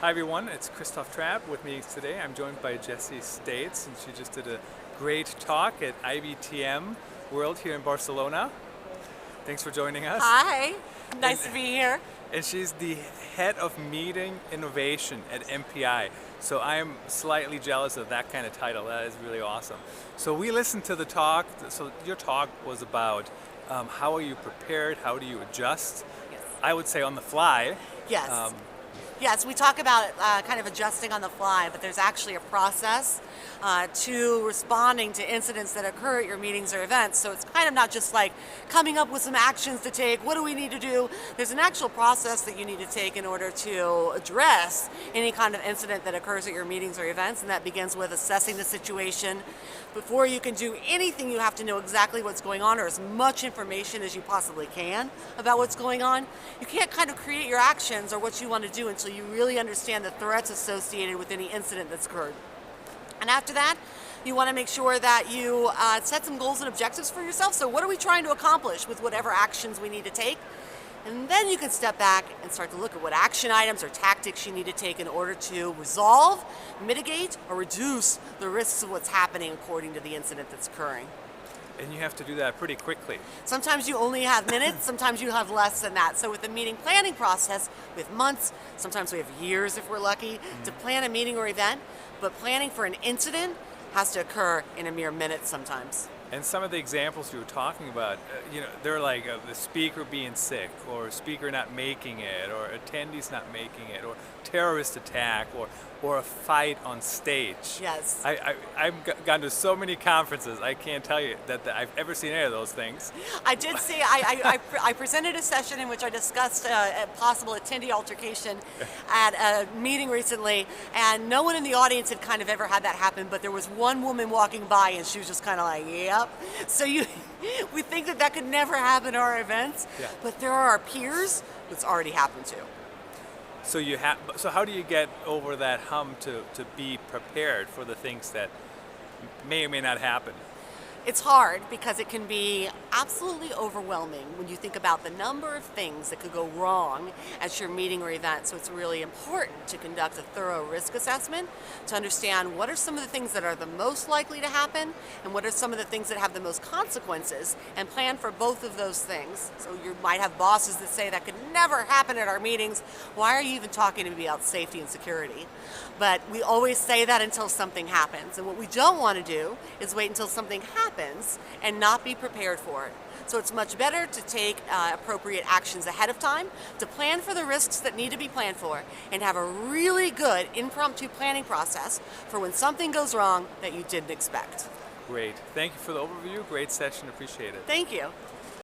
Hi everyone, it's Christoph Trappe with me today. I'm joined by Jessie States, and she just did a great talk at IBTM World here in Barcelona. Thanks for joining us. Hi, nice to be here. And she's the head of meeting innovation at MPI. So I'm slightly jealous of that kind of title. That is really awesome. So we listened to the talk. So your talk was about how are you prepared? How do you adjust? Yes. I would say on the fly. Yes. Yes, we talk about kind of adjusting on the fly, but there's actually a process to responding to incidents that occur at your meetings or events. So it's kind of not just like coming up with some actions to take. What do we need to do? There's an actual process that you need to take in order to address any kind of incident that occurs at your meetings or events, and that begins with assessing the situation. Before you can do anything, you have to know exactly what's going on, or as much information as you possibly can about what's going on. You can't kind of create your actions or what you want to do until you really understand the threats associated with any incident that's occurred. And after that, you want to make sure that you set some goals and objectives for yourself. So what are we trying to accomplish with whatever actions we need to take? And then you can step back and start to look at what action items or tactics you need to take in order to resolve, mitigate, or reduce the risks of what's happening according to the incident that's occurring. And you have to do that pretty quickly. Sometimes you only have minutes, sometimes you have less than that. So with the meeting planning process, we have months, sometimes we have years if we're lucky, to plan a meeting or event, but planning for an incident has to occur in a mere minute sometimes. And some of the examples you were talking about, they're like the speaker being sick, or speaker not making it, or attendees not making it, or terrorist attack, or a fight on stage. Yes. I've gone to so many conferences, I can't tell you that I've ever seen any of those things. I did see, I presented a session in which I discussed a possible attendee altercation at a meeting recently, and no one in the audience had kind of ever had that happen, but there was one woman walking by and she was just kind of like, yep. So we think that could never happen at our events, but there are our peers that's already happened to. So how do you get over that hump to be prepared for the things that may or may not happen? It's hard because it can be absolutely overwhelming when you think about the number of things that could go wrong at your meeting or event. So it's really important to conduct a thorough risk assessment to understand what are some of the things that are the most likely to happen and what are some of the things that have the most consequences, and plan for both of those things. So you might have bosses that say that could never happen at our meetings. Why are you even talking to me about safety and security? But we always say that until something happens. And what we don't want to do is wait until something happens and not be prepared for it. So it's much better to take appropriate actions ahead of time, to plan for the risks that need to be planned for, and have a really good impromptu planning process for when something goes wrong that you didn't expect. Great. Thank you for the overview. Great session. Appreciate it. Thank you.